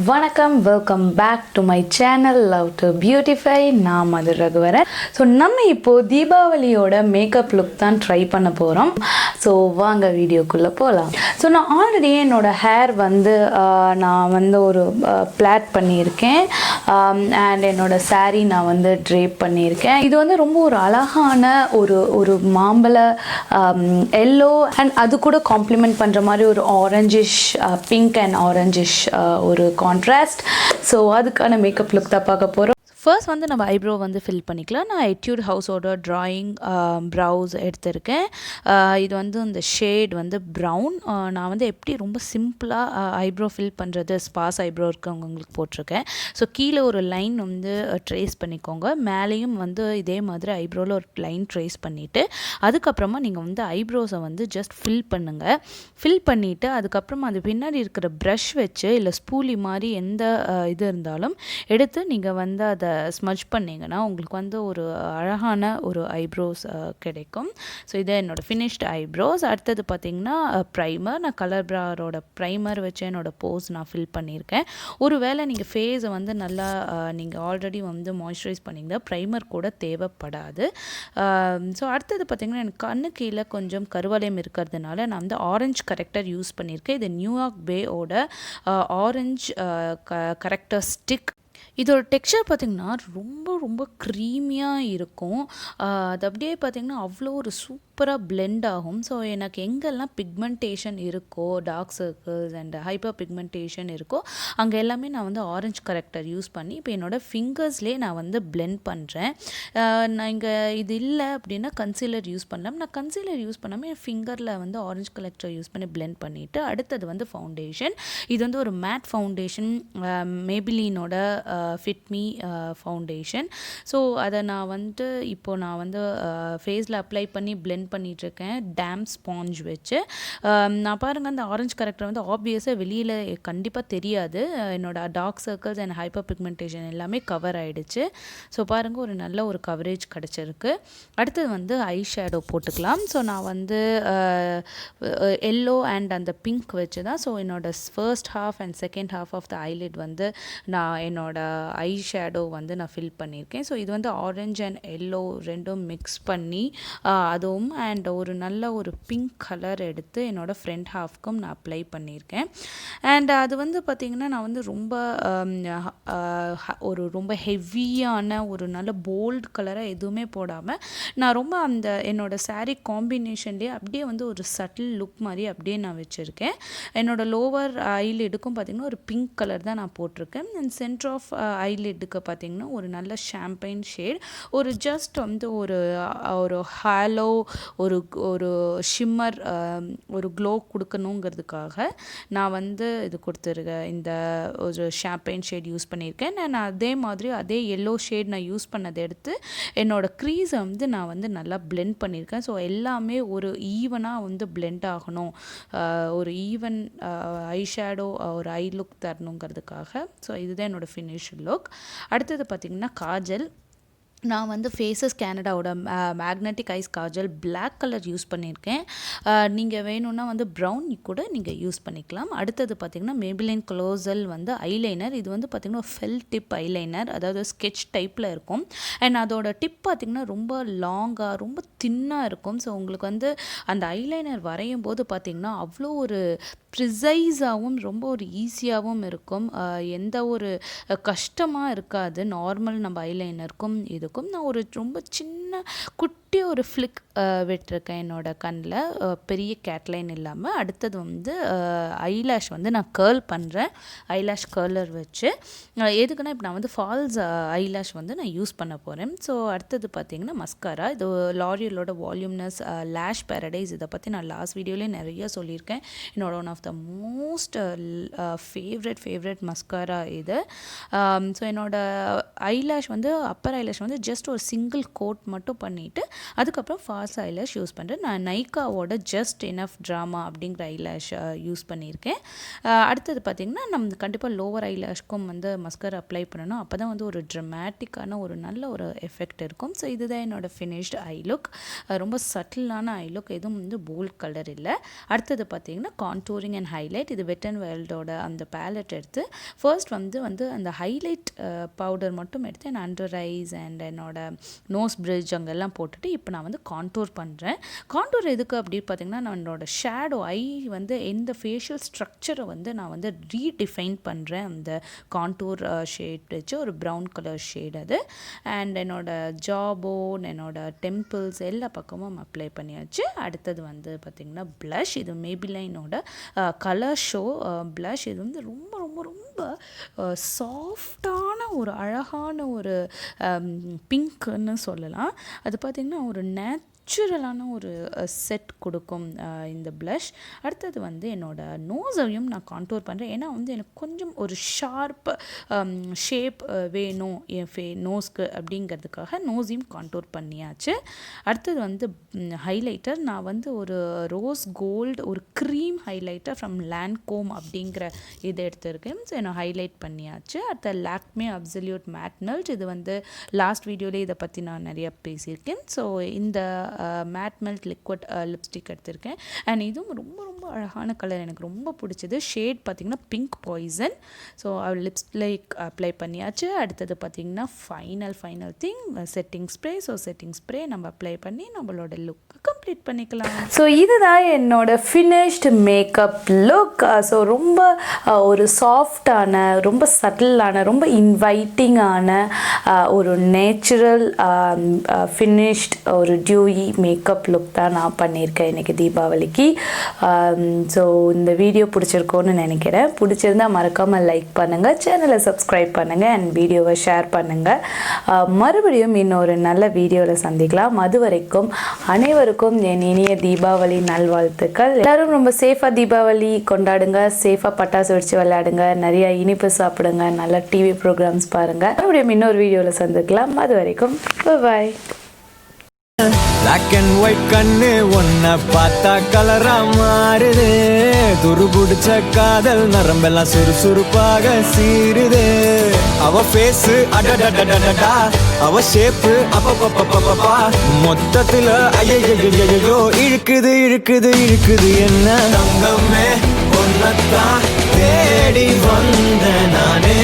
வணக்கம், welcome back to my channel love to beautify. நான் Madhu Raghuvaran. So நம்ம இப்போது தீபாவளியோட மேக்கப் லுக் தான் ட்ரை பண்ண போகிறோம். ஸோ வாங்க வீடியோக்குள்ளே போகலாம். ஸோ நான் ஆல்ரெடி என்னோடய ஹேர் நான் ஒரு பிளாட் பண்ணியிருக்கேன். அண்ட் என்னோடய சாரீ நான் ட்ரேப் பண்ணியிருக்கேன். இது ரொம்ப ஒரு அழகான ஒரு மாம்பழ எல்லோ அண்ட் அது கூட காம்ப்ளிமெண்ட் பண்ணுற மாதிரி ஒரு ஆரஞ்சிஷ், பிங்க் அண்ட் ஆரஞ்சிஷ் ஒரு கான்ட்ராஸ்ட். ஸோ அதுக்கான மேக்கப் லுக் தான் பார்க்க போகிறோம். ஃபர்ஸ்ட் நம்ம ஐப்ரோ ஃபில் பண்ணிக்கலாம். நான் எட்யூட் ஹவுஸோட ட்ராயிங் ப்ரௌஸ் எடுத்திருக்கேன். இது இந்த ஷேட் ப்ரௌன். நான் எப்படி ரொம்ப சிம்பிளாக ஐப்ரோ ஃபில் பண்ணுறது, ஸ்பாஸ் ஐப்ரோ இருக்கவங்களுக்கு போட்டிருக்கேன். ஸோ கீழே ஒரு லைன் ட்ரேஸ் பண்ணிக்கோங்க. மேலேயும் இதே மாதிரி ஐப்ரோவில் ஒரு லைன் ட்ரேஸ் பண்ணிவிட்டு அதுக்கப்புறமா நீங்கள் ஐப்ரோஸை ஜஸ்ட் ஃபில் பண்ணுங்கள். ஃபில் பண்ணிவிட்டு அதுக்கப்புறமா அது பின்னாடி இருக்கிற ப்ரஷ் வச்சு இல்லை ஸ்பூலி மாதிரி எந்த இது இருந்தாலும் எடுத்து நீங்கள் அதை ஸ்மஜ் பண்ணிங்கன்னா உங்களுக்கு ஒரு அழகான ஒரு ஐப்ரோஸ் கிடைக்கும். ஸோ இது என்னோடய ஃபினிஷ்டு ஐப்ரோஸ். அடுத்தது பார்த்திங்கன்னா ப்ரைமர். நான் கலர்பாரோட ப்ரைமர் வச்சு என்னோடய போஸ் நான் ஃபில் பண்ணியிருக்கேன். ஒரு வேளை நீங்கள் ஃபேஸை நல்லா நீங்கள் ஆல்ரெடி மாய்ஸ்சரைஸ் பண்ணிங்கன்னா ப்ரைமர் கூட தேவைப்படாது. ஸோ அடுத்தது பார்த்திங்கன்னா எனக்கு கண்ணு கீழே கொஞ்சம் கருவளையம் இருக்கிறதுனால நான் ஆரஞ்சு கரெக்டர் யூஸ் பண்ணியிருக்கேன். இது நியூயார்க் பேயோட ஆரஞ்சு கரெக்டர் ஸ்டிக். இதோட டெக்ஸ்சர் பார்த்திங்கன்னா ரொம்ப ரொம்ப க்ரீமியாக இருக்கும். அது அப்படியே பார்த்திங்கன்னா அவ்வளோ ஒரு சூப்பராக பிளெண்ட் ஆகும். ஸோ எனக்கு எங்கெல்லாம் பிக்மெண்டேஷன் இருக்கோ, dark circles and hyper pigmentation இருக்கோ அங்கே எல்லாமே நான் ஆரஞ்சு கரெக்டர் யூஸ் பண்ணி இப்போ என்னோடய ஃபிங்கர்ஸ்லேயே நான் பிளெண்ட் பண்ணுறேன். நான் இங்கே இது இல்லை அப்படின்னா கன்சீலர் யூஸ் பண்ணலாம். நான் கன்சீலர் யூஸ் பண்ணாமல் என் ஃபிங்கரில் ஆரஞ்சு கரெக்டர் யூஸ் பண்ணி பிளெண்ட் பண்ணிவிட்டு அடுத்தது ஃபவுண்டேஷன். இது ஒரு மேட் ஃபவுண்டேஷன், மேபிலினோட ஃபிட் மீ ஃபவுண்டேஷன். ஸோ அதை நான் இப்போது நான் ஃபேஸில் அப்ளை பண்ணி பிளெண்ட் பண்ணிகிட்ருக்கேன் டேம் ஸ்பாஞ்ச் வச்சு. நான் பாருங்கள் அந்த ஆரஞ்சு கரெக்டர் ஆப்வியஸாக வெளியில் கண்டிப்பாக தெரியாது. என்னோடய dark circles and hyper pigmentation எல்லாமே கவர் ஆகிடுச்சு. ஸோ பாருங்கள் ஒரு நல்ல ஒரு கவரேஜ் கிடச்சிருக்கு. அடுத்தது ஐ ஷேடோ போட்டுக்கலாம். ஸோ நான் எல்லோ அண்ட் அந்த பிங்க் வச்சு தான். ஸோ என்னோடய first half and second half of the eyelid நான் என்னோட ஐ ஷேடோ நான் ஃபில் பண்ணியிருக்கேன். ஸோ இது ஆரஞ்ச் அண்ட் எல்லோ ரெண்டும் மிக்ஸ் பண்ணி அதுவும் அண்ட் ஒரு நல்ல ஒரு பிங்க் கலர் எடுத்து என்னோடய ஃப்ரண்ட் ஹாஃப்க்கும் நான் அப்ளை பண்ணியிருக்கேன். அண்ட் அது பார்த்திங்கன்னா நான் ரொம்ப ஒரு ரொம்ப ஹெவியான ஒரு நல்ல போல்ட் கலராக எதுவுமே போடாமல் நான் ரொம்ப அந்த என்னோடய சாரீ காம்பினேஷன்லேயே அப்படியே ஒரு சட்டில் லுக் மாதிரி அப்படியே நான் வச்சுருக்கேன். என்னோடய லோவர் ஐலிடுக்கும் பார்த்திங்கன்னா ஒரு பிங்க் கலர் தான் நான் போட்டிருக்கேன். அண்ட் சென்டர் ஆஃப் ஐலிட்டுக்கு பார்த்திங்கன்னா ஒரு நல்ல ஷாம்பைன் ஷேட், ஒரு ஜஸ்ட் ஒரு ஹாலோ ஒரு ஷிம்மர் ஒரு க்ளோ கொடுக்கணுங்கிறதுக்காக நான் இது கொடுத்துருக்கேன். இந்த ஒரு ஷாம்பைன் ஷேட் யூஸ் பண்ணியிருக்கேன். நான் அதே மாதிரி அதே எல்லோ ஷேட் நான் யூஸ் பண்ணதை எடுத்து என்னோடய க்ரீஸை நான் நல்லா பிளெண்ட் பண்ணியிருக்கேன். ஸோ எல்லாமே ஒரு ஈவனாக பிளெண்ட் ஆகணும், ஒரு ஈவன் ஐ ஷேடோ ஒரு ஐ லுக் தரணுங்கிறதுக்காக. ஸோ இதுதான் என்னோடய ஃபினிஷ் லுக். அடுத்தது பார்த்திங்கன்னா காஜல். நான் ஃபேஸஸ் கேனடாவோட magnetic eyes kajal black colour use பண்ணியிருக்கேன். நீங்கள் வேணும்னா ப்ரௌன் கூட நீங்கள் யூஸ் பண்ணிக்கலாம். அடுத்தது பார்த்திங்கன்னா மேபிலைன் க்ளோசல் ஐலைனர். இது பார்த்திங்கன்னா ஃபெல் டிப் ஐலைனர், அதாவது ஸ்கெட்ச் டைப்பில் இருக்கும். அண்ட் அதோட டிப் பார்த்திங்கன்னா ரொம்ப லாங்காக ரொம்ப தின்னாக இருக்கும். ஸோ உங்களுக்கு அந்த ஐலைனர் வரையும் போது பார்த்திங்கன்னா அவ்வளோ ஒரு ப்ரிசைஸாகவும் ரொம்ப ஒரு ஈஸியாகவும் இருக்கும். எந்த ஒரு கஷ்டமாக இருக்காது. நார்மல் நம்ம ஐலைனருக்கும் இதுக்கும் நான் ஒரு ரொம்ப சின்ன குட்டி ஒரு ஃப்ளிக் விட்டுருக்கேன் என்னோடய கண்ணில், பெரிய கேட்லைன் இல்லாமல். அடுத்தது ஐலாஷ் நான் கேர்ள் பண்ணுறேன் ஐலாஷ் கர்லர் வச்சு. எதுக்குன்னா இப்போ நான் ஃபால்ஸ் ஐலாஷ் நான் யூஸ் பண்ண போகிறேன். ஸோ அடுத்தது பார்த்திங்கன்னா மஸ்காரா. இது லாரியலோட வால்யூம்னஸ் லேஷ் பேரடைஸ். இதை பற்றி நான் லாஸ்ட் வீடியோலேயே நிறைய சொல்லியிருக்கேன். என்னோட one of the most favourite mascara இது. ஸோ என்னோட ஐலாஷ் அப்பர் ஐலாஷ் ஜஸ்ட் ஒரு சிங்கிள் கோட் மட்டும் பண்ணிவிட்டு அதுக்கப்புறம் ஃபால்ஸ் ஐலாஷ் யூஸ் பண்ணுறேன். நான் நைக்காவோட ஜஸ்ட் எனஃப் ட்ராமா அப்படிங்கிற ஐலாஷ் யூஸ் பண்ணியிருக்கேன். அடுத்தது பார்த்திங்கன்னா நம்ம கண்டிப்பாக லோவர் ஐலாஷ்க்கும் வந்து மஸ்கரா அப்ளை பண்ணணும். அப்போ தான் வந்து ஒரு ட்ரமேட்டிக்கான ஒரு நல்ல ஒரு எஃபெக்ட் இருக்கும். ஸோ இதுதான் என்னோடய ஃபினிஷ்டு ஐ லுக். ரொம்ப சட்டிலான ஐ லுக், எதுவும் வந்து போல்ட் கலர் இல்லை. அடுத்தது பார்த்திங்கன்னா கான்டூரிங் அண்ட் ஹைலைட். இது வெட் அண்ட் வைல்டோட அந்த பேலட் எடுத்து ஃபர்ஸ்ட் வந்து அந்த ஹைலைட் பவுடர் மட்டும் எடுத்து என் அண்டர் ஐஸ் அண்ட் என்னோட நோஸ் பிரிட்ஜ் அங்கெல்லாம் போட்டுட்டு இப்போ நான் வந்து கான்டூர் பண்ணுறேன். கான்டூர் எதுக்கு அப்படின்னு பார்த்திங்கன்னா நான் என்னோட ஷேடோ ஐ வந்து எந்த ஃபேஷியல் ஸ்ட்ரக்சரை வந்து நான் வந்து ரீடிஃபைன் பண்ணுறேன். அந்த கான்டூர் ஷேட் வச்சு ஒரு ப்ரௌன் கலர் ஷேட் அது. அண்ட் என்னோட ஜாபோன், என்னோட டெம்பிள்ஸ் எல்லா பக்கமும் அப்ளை பண்ணியாச்சு. அடுத்தது வந்து பார்த்திங்கன்னா ப்ளஷ். இது மேபிலைனோட கலர் ஷோ ப்ளஷ். இது வந்து ரொம்ப ரொம்ப ரொம்ப சாஃப்டான ஒரு அழகான ஒரு பிங்க்னு சொல்லலாம். அது பார்த்திங்கன்னா ஒரு நேச்சுரலான ஒரு செட் கொடுக்கும் இந்த ப்ளஷ். அடுத்தது வந்து என்னோடய நோஸையும் நான் கான்டூர் பண்ணுறேன். ஏன்னா வந்து எனக்கு கொஞ்சம் ஒரு ஷார்ப் ஷேப் வேணும் என் நோஸ்க்கு அப்படிங்கிறதுக்காக நோஸையும் கான்டூர் பண்ணியாச்சு. அடுத்தது வந்து ஹைலைட்டர். நான் வந்து ஒரு ரோஸ் கோல்டு ஒரு க்ரீம் ஹைலைட்டர் ஃப்ரம் லான்கோம் அப்படிங்கிற இதை எடுத்துருக்கேன். ஸோ நான் ஹைலைட் பண்ணியாச்சு. அடுத்த லாக்மே அப்சல்யூட் மேட் மெல்ட். இது வந்து லாஸ்ட் வீடியோவில் இதை பற்றி நான் நிறைய பேசியிருக்கேன். ஸோ இந்த மேட் மெல்ட் லிக்விட் லிப்ஸ்டிக் எடுத்திருக்கேன். அண்ட் இதுவும் ரொம்ப ரொம்ப அழகான கலர், எனக்கு ரொம்ப பிடிச்சது. ஷேட் பார்த்திங்கன்னா pink poison. So lipstick apply பண்ணியாச்சு. அடுத்தது பார்த்திங்கன்னா final thing setting spray. So setting spray நம்ம அப்ளை பண்ணி நம்மளோட லுக் கம்ப்ளீட் பண்ணிக்கலாம். ஸோ இதுதான் என்னோட ஃபினிஷ்டு மேக்கப் லுக். ஸோ ரொம்ப ஒரு சாஃப்டான, ரொம்ப சட்டிலான, ரொம்ப இன்வைட்டிங்கான ஒரு நேச்சுரல் ஃபினிஷ்ட் ஒரு டியூயி மேக்கப் லுக் தான் நான் பண்ணியிருக்கேன் இன்றைக்கி தீபாவளிக்கு. ஸோ இந்த வீடியோ பிடிச்சிருக்கோன்னு நினைக்கிறேன். பிடிச்சிருந்தா மறக்காமல் லைக் பண்ணுங்கள், சேனலை சப்ஸ்கிரைப் பண்ணுங்கள் அண்ட் வீடியோவை ஷேர் பண்ணுங்கள். மறுபடியும் இன்னொரு நல்ல வீடியோவில் சந்திக்கலாம். அது வரைக்கும் அனைவருக்கும் என் இனிய தீபாவளி நல்வாழ்த்துக்கள். எல்லோரும் ரொம்ப சேஃபாக தீபாவளி கொண்டாடுங்க, சேஃபாக பட்டாசு வெடிச்சு விளையாடுங்க, நிறைய இனிப்பு சாப்பிடுங்க, நல்ல டிவி ப்ரோக்ராம்ஸ் பாருங்கள். மறுபடியும் இன்னொரு வீடியோவில் சந்திக்கலாம். அது வரைக்கும் பாய். black and white கண்ணு ஒன்ன பார்த்தா கலரா மாறுது. துருபுடிச்ச காதல் நரம்பெல்லாம் சுறுசுறுப்பாக சீருது. அவ ஃபேஸ் அடடடடடடா, அவ ஷேப் அப்பப்பப்பப்பப்பா, மொத்தத்துல ஐயையோ இழுக்குது என்ன தங்கமே ஒன்னத்தான் தேடி வந்த நானே.